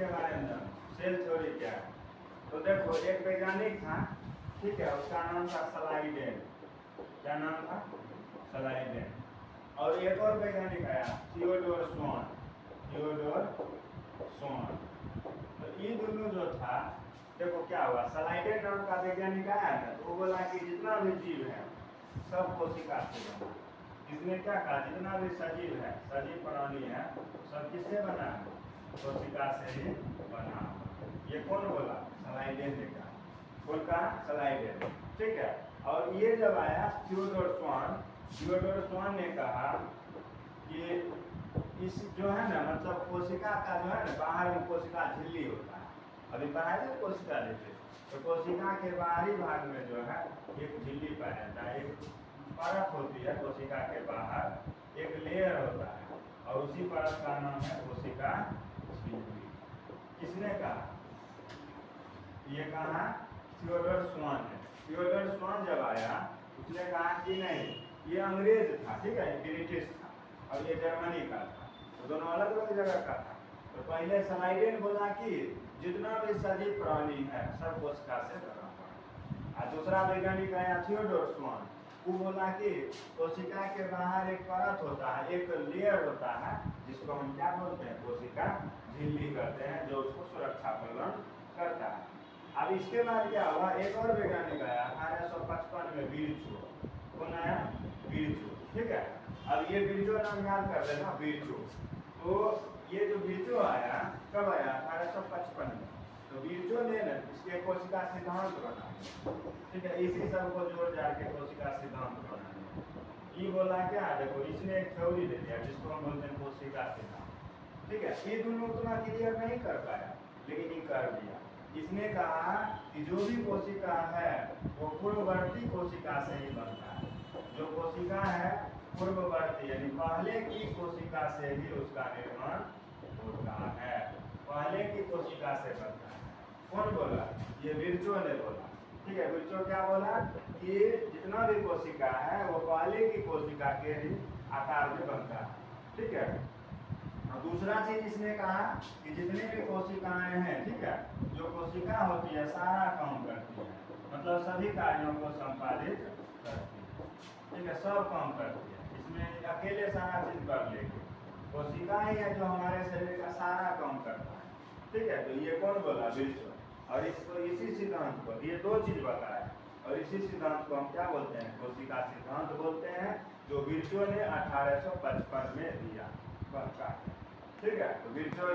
इसके बारे में जानो, सेल थ्योरी क्या है। तो देखो एक वैज्ञानिक था, ठीक है, उसका नाम था सलाइडेन। क्या नाम था? सलाइडेन। और एक और वैज्ञानिक आया, थियोडोर स्वान। थियोडोर स्वान। तो ये दोनों जो था, देखो क्या हुआ, सलाइडेन नाम का वैज्ञानिक आया ना, तो वो बोला कि जितना भी जीव है सब कोशिका से बना। इसने क्या कहा, जितना भी सजीव है, सजीव प्राणी है, सब किससे बना है? कोशिका से ही बना। ये कौन बोला? सलाइडेन ने कहा। कौन कहा? सलाइडेन। ठीक है। और ये जब आया थियोडोर स्वान, थियोडोर स्वान ने कहा कि इस जो है ना, मतलब कोशिका का जो है ना, बाहर में कोशिका झिल्ली होता है। अभी पढ़ाया था कोशिका झिल्ली। तो कोशिका के बाहरी भाग में जो है एक झिल्ली पाया जाता है, एक परत होती है कोशिका के बाहर, एक लेयर होता है, और उसी परत का नाम है कोशिका झिल्ली। किसने कहा? ये कहा थियोडोर स्वान ने। थियोडोर स्वान जब आया, उसने कहा कि नहीं, ये अंग्रेज था, ठीक है, ब्रिटिश था, और ये जर्मनी का था, तो दोनों अलग अलग जगह का था। तो पहले सलाइडेन बोला कि जितना भी सजीव प्राणी है सब कोशिका से बना हुआ है। और दूसरा वैज्ञानिक आया थियोडोर स्वान, वो बोला कि कोशिका के बाहर एक परत होता है, एक लेयर होता है, जिसको हम क्या बोलते हैं? कोशिका झिल्ली कहते हैं, जो उसको सुरक्षा प्रदान करता है। अब इसके बाद क्या हुआ, एक और वैज्ञानिक आया 1855 में, बिरचो। कौन आया? बिरचो। ठीक है। अब ये बिरचो नाम याद कर लेना, बिरचो। तो ये जो बिरचो आया, कब आया? 1855 में। तो बिरचो ने ना इसके कोशिका सिद्धांत बना, ठीक है, इसी सब को जोड़ जाड़ के कोशिका सिद्धांत बना। ये बोला क्या, देखो इसने एक थ्योरी दे दिया जिसको हम बोलते हैं कोशिका सिद्धांत। ठीक है। ये दोनों उतना क्लियर नहीं कर पाया, लेकिन ये कर दिया। इसने कहा कि जो भी कोशिका है वो पूर्ववर्ती कोशिका से ही बनता है। जो कोशिका है पूर्ववर्ती, यानी पहले की कोशिका से ही उसका निर्माण होता है, पहले की कोशिका से बनता है। कौन बोला? ये बिरचो ने बोला। ठीक है। बिरचो क्या बोला कि जितना भी कोशिका है वो पहले की कोशिका के ही आकार में बनता है। ठीक है। और दूसरा चीज इसने कहा कि जितनी भी कोशिकाएं हैं, ठीक है, जो कोशिका होती है सारा काम करती है, मतलब सभी कार्यों को संपादित करती है। ठीक है, सब काम करती है, इसमें अकेले सारा चीज कर लेगी। कोशिका ही है जो हमारे शरीर का सारा काम करता है। ठीक है। तो ये कौन बोला? बिरचो। और इसको इसी सिद्धांत को, ये दो चीज बताया, और इसी सिद्धांत को हम क्या बोलते हैं? कोशिका सिद्धांत बोलते हैं, जो बिरचो ने 1855 में दिया। ठीक है। तो बिरचो